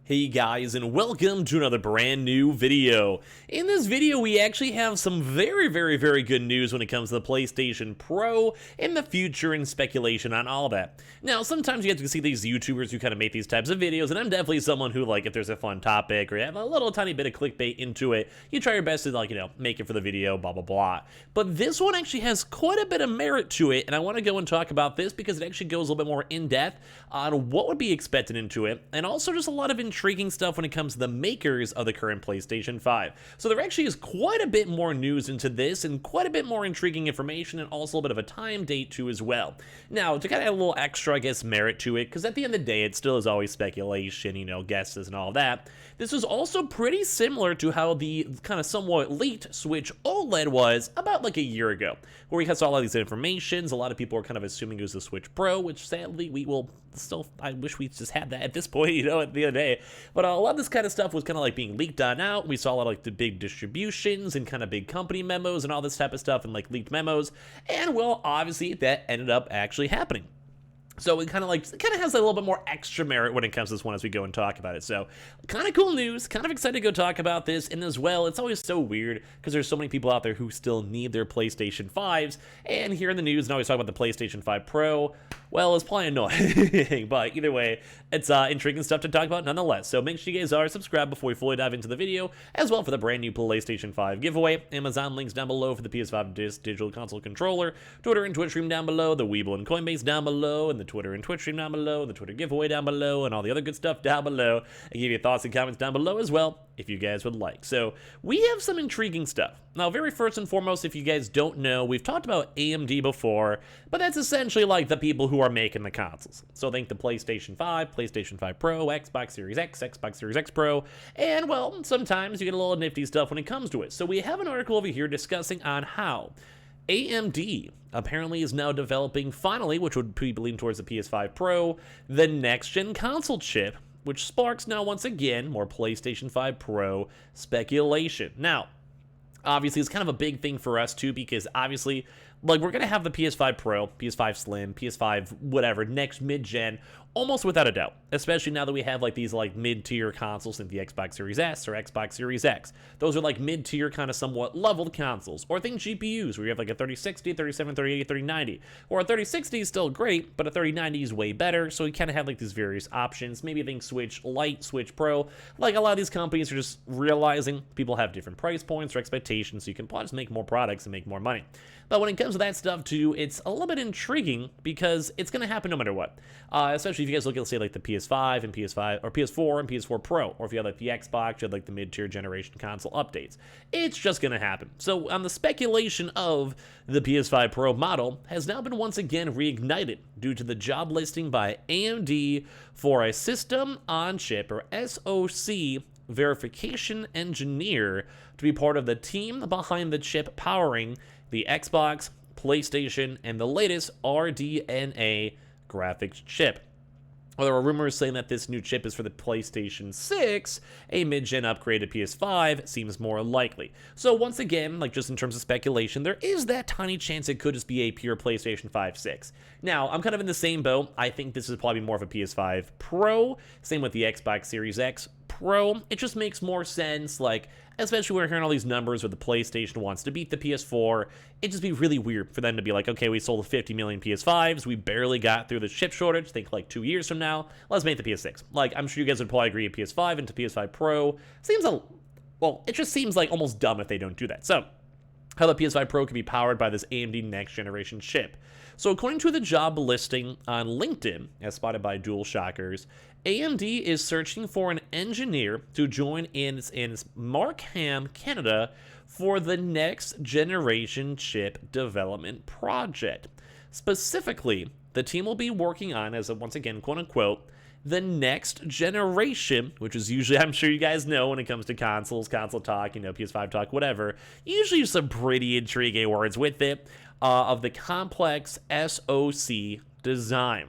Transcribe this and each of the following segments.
Hey guys, and welcome to another brand new video. In this video, we actually have some very good news when it comes to the PlayStation Pro and the future and speculation on all that. Now, sometimes you get to see these YouTubers who kind of make these types of videos, and I'm definitely someone who, like, if there's a fun topic or you have a little tiny bit of clickbait into it, you try your best to, like, make it for the video, blah, blah, blah. But this one actually has quite a bit of merit to it, and I want to go and talk about this because it actually goes a little bit more in-depth on what would be expected into it, and also just a lot of intriguing stuff when it comes to the makers of the current PlayStation 5. So there actually is quite a bit more news into this and quite a bit more intriguing information and also a bit of a time date too as well. Now, to kind of add a little extra, I guess, merit to it, because at the end of the day, it still is always speculation, guesses and all that. This was also pretty similar to how the kind of somewhat leaked Switch OLED was about like a year ago, where we saw all these informations. A lot of people were kind of assuming it was the Switch Pro, which sadly we will still, I wish we just had that at this point, at the end of the day. But a lot of this kind of stuff was kind of like being leaked on out. We saw a lot of like the big distributions and kind of big company memos and all this type of stuff and like leaked memos. And well, obviously that ended up actually happening. So it kind of has a little bit more extra merit when it comes to this one as we go and talk about it. So kind of cool news, kind of excited to go talk about this. And as well, it's always so weird because there's so many people out there who still need their PlayStation 5s. And here in the news, and always talk about the PlayStation 5 Pro. Well, it's probably annoying, but either way, it's intriguing stuff to talk about nonetheless. So make sure you guys are subscribed before we fully dive into the video, as well for the brand new PlayStation 5 giveaway. Amazon links down below for the PS5 Digital Console Controller, Twitter and Twitch stream down below, the Weeble and Coinbase down below, and the Twitter and Twitch stream down below, the Twitter giveaway down below, and all the other good stuff down below. And give your thoughts and comments down below as well, if you guys would like. So we have some intriguing stuff. Now, very first and foremost, if you guys don't know, we've talked about AMD before, but that's essentially like the people who are making the consoles. So think the PlayStation 5, PlayStation 5 Pro, Xbox Series X, Xbox Series X Pro, and well, sometimes you get a little nifty stuff when it comes to it. So we have an article over here discussing on how AMD apparently is now developing, finally, which would be leaning towards the PS5 Pro, the next-gen console chip, which sparks now once again more PlayStation 5 Pro speculation. Now, obviously, it's kind of a big thing for us too, because obviously, like, we're gonna have the PS5 Pro, PS5 Slim, PS5 whatever, next mid-gen, almost without a doubt, especially now that we have like these like mid-tier consoles like the Xbox Series S or Xbox Series X. Those are like mid-tier kind of somewhat leveled consoles. Or think GPUs where you have like a 3060, 3070, 3080, 3090. Or a 3060 is still great, but a 3090 is way better. So you kind of have like these various options. Maybe think Switch Lite, Switch Pro. Like a lot of these companies are just realizing people have different price points or expectations, so you can probably just make more products and make more money. But when it comes to that stuff too, it's a little bit intriguing because it's going to happen no matter what. Especially if you guys look at, say, like the PS5 and PS5, or PS4 and PS4 Pro, or if you have like the Xbox, you have like the mid-tier generation console updates. It's just going to happen. So on the speculation of the PS5 Pro model has now been once again reignited due to the job listing by AMD for a system on chip, or SoC, verification engineer to be part of the team behind the chip powering the Xbox, PlayStation, and the latest RDNA graphics chip. Well, there are rumors saying that this new chip is for the PlayStation 6, a mid-gen upgrade to PS5 seems more likely. So once again, like just in terms of speculation, there is that tiny chance it could just be a pure PlayStation 5 6. Now, I'm kind of in the same boat. I think this is probably more of a PS5 Pro, same with the Xbox Series X Pro. It just makes more sense, like, especially when we're hearing all these numbers where the PlayStation wants to beat the PS4, it'd just be really weird for them to be like, okay, we sold 50 million PS5s, we barely got through the chip shortage, think like 2 years from now, let's make the PS6. Like, I'm sure you guys would probably agree, PS5 into PS5 Pro seems well, it just seems like almost dumb if they don't do that. So, how the PS5 Pro can be powered by this AMD next generation chip. So according to the job listing on LinkedIn, as spotted by DualShockers, AMD is searching for an engineer to join in Markham, Canada, for the next generation chip development project. Specifically, the team will be working on, as a, once again, quote unquote, the next generation, which is usually, I'm sure you guys know when it comes to consoles, console talk, PS5 talk, whatever, usually some pretty intriguing words with it, of the complex SoC design.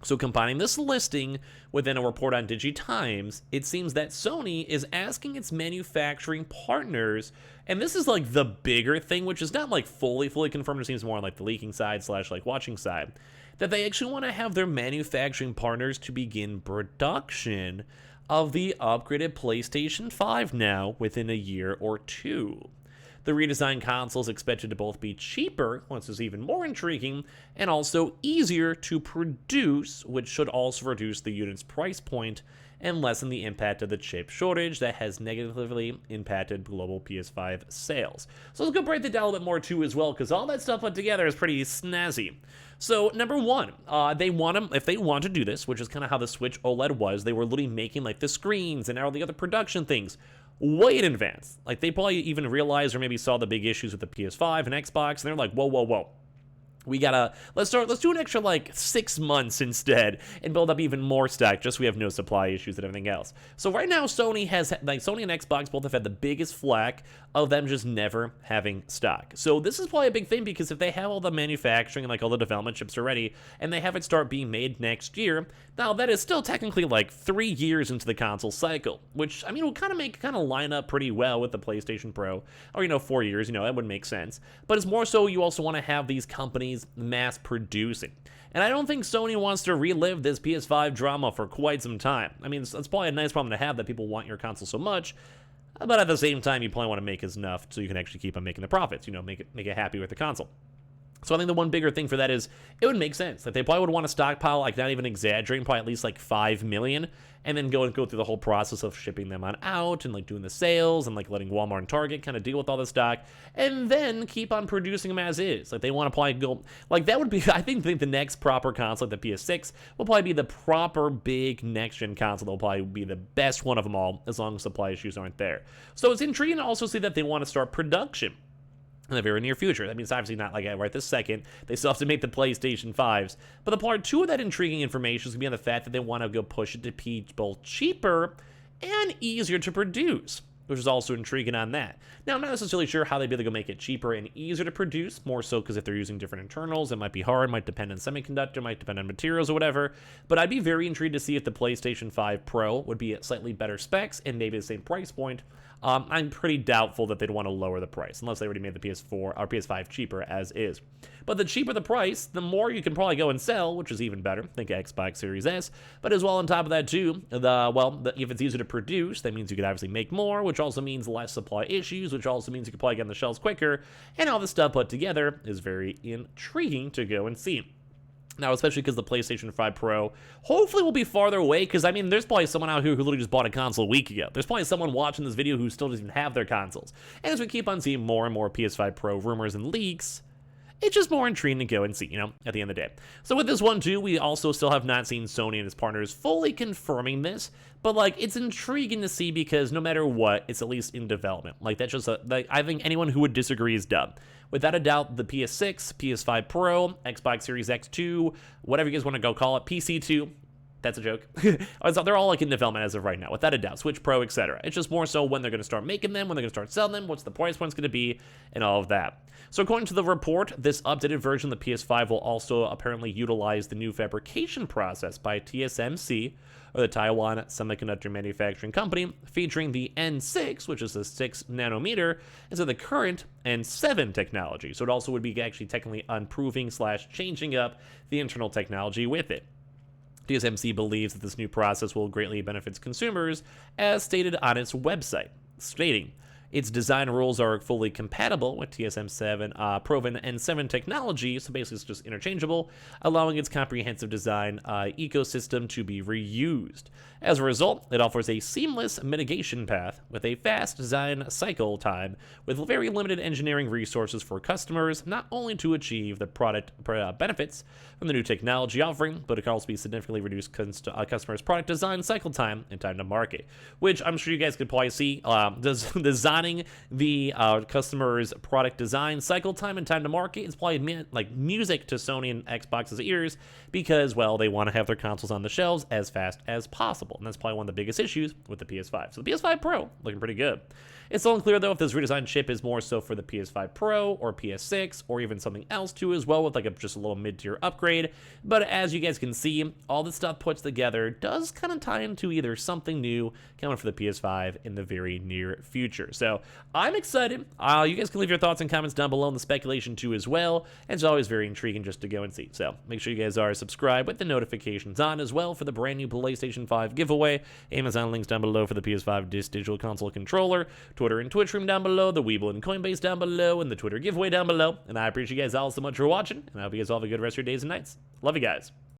So combining this listing within a report on DigiTimes, it seems that Sony is asking its manufacturing partners, and this is like the bigger thing, which is not like fully confirmed, it seems more on like the leaking side / like watching side, that they actually want to have their manufacturing partners to begin production of the upgraded PlayStation 5 now within a year or two. The redesigned console is expected to both be cheaper, which is even more intriguing, and also easier to produce, which should also reduce the unit's price point and lessen the impact of the chip shortage that has negatively impacted global PS5 sales. So let's go break that down a little bit more too as well, because all that stuff put together is pretty snazzy. So number one, if they want to do this, which is kind of how the Switch OLED was, they were literally making like the screens and all the other production things way in advance. Like they probably even realized or maybe saw the big issues with the PS5 and Xbox, and they're like, whoa. Let's do an extra like 6 months instead and build up even more stock just so we have no supply issues and everything else. So right now Sony and Xbox both have had the biggest flack of them just never having stock. So this is probably a big thing, because if they have all the manufacturing and like all the development chips already and they have it start being made next year, now that is still technically like 3 years into the console cycle, which I mean will kind of line up pretty well with the PlayStation Pro, or 4 years, that would make sense. But it's more so you also want to have these companies mass producing. And I don't think Sony wants to relive this PS5 drama for quite some time. I mean, it's probably a nice problem to have that people want your console so much, but at the same time, you probably want to make enough so you can actually keep on making the profits, make it happy with the console. So I think the one bigger thing for that is it would make sense that they probably would want to stockpile, like not even exaggerating, probably at least like 5 million, and then go through the whole process of shipping them on out and like doing the sales and like letting Walmart and Target kind of deal with all the stock, and then keep on producing them as is. Like they want to probably go, like that would be, I think the next proper console, like the PS6, will probably be the proper big next-gen console. They'll probably be the best one of them all, as long as supply issues aren't there. So it's intriguing to also see that they want to start production in the very near future. That means obviously not like right this second. They still have to make the PlayStation 5s. But the part two of that intriguing information is going to be on the fact that they want to go push it to be both cheaper and easier to produce, which is also intriguing on that. Now, I'm not necessarily sure how they'd be able to go make it cheaper and easier to produce, more so because if they're using different internals, it might be hard, might depend on semiconductor, might depend on materials or whatever. But I'd be very intrigued to see if the PlayStation 5 Pro would be at slightly better specs and maybe the same price point. I'm pretty doubtful that they'd want to lower the price, unless they already made the PS4 or PS5 cheaper as is. But the cheaper the price, the more you can probably go and sell, which is even better. Think Xbox Series S. But as well, on top of that too, if it's easier to produce, that means you could obviously make more, which also means less supply issues, which also means you could probably get on the shelves quicker, and all this stuff put together is very intriguing to go and see. Now, especially because the PlayStation 5 Pro hopefully will be farther away, because, I mean, there's probably someone out here who literally just bought a console a week ago. There's probably someone watching this video who still doesn't even have their consoles. And as we keep on seeing more and more PS5 Pro rumors and leaks, it's just more intriguing to go and see, at the end of the day. So with this one, too, we also still have not seen Sony and its partners fully confirming this, but, like, it's intriguing to see because no matter what, it's at least in development. Like, that's just, I think anyone who would disagree is dumb. Without a doubt, the PS6, PS5 Pro, Xbox Series X2, whatever you guys want to go call it, PC2, that's a joke. They're all like in development as of right now, without a doubt. Switch Pro, etc. It's just more so when they're going to start making them, when they're going to start selling them, what's the price point's going to be, and all of that. So according to the report, this updated version of the PS5 will also apparently utilize the new fabrication process by TSMC, or the Taiwan Semiconductor Manufacturing Company, featuring the N6, which is a 6 nanometer, instead of the current N7 technology. So it also would be actually technically improving / changing up the internal technology with it. TSMC believes that this new process will greatly benefit consumers, as stated on its website, stating, its design rules are fully compatible with TSM7 proven N7 technology, so basically it's just interchangeable, allowing its comprehensive design ecosystem to be reused. As a result, it offers a seamless mitigation path with a fast design cycle time, with very limited engineering resources for customers, not only to achieve the product benefits from the new technology offering, but it can also be significantly reduce customers' product design cycle time and time to market, which I'm sure you guys could probably see. Designing the customer's product design cycle time and time to market is probably like music to Sony and Xbox's ears, because, well, they want to have their consoles on the shelves as fast as possible, and that's probably one of the biggest issues with the PS5. So the PS5 Pro looking pretty good. It's still unclear, though, if this redesigned chip is more so for the PS5 Pro or PS6 or even something else too as well, with like just a little mid-tier upgrade. But as you guys can see, all the stuff put together does kind of tie into either something new coming for the PS5 in the very near future. So I'm excited. You guys can leave your thoughts and comments down below in the speculation too as well. And it's always very intriguing just to go and see. So make sure you guys are subscribed with the notifications on as well for the brand new PlayStation 5 giveaway giveaway. Amazon links down below for the PS5 Digital Console controller. Twitter and Twitch room down below. The Weeble and Coinbase down below. And the Twitter giveaway down below. And I appreciate you guys all so much for watching. And I hope you guys all have a good rest of your days and nights. Love you guys.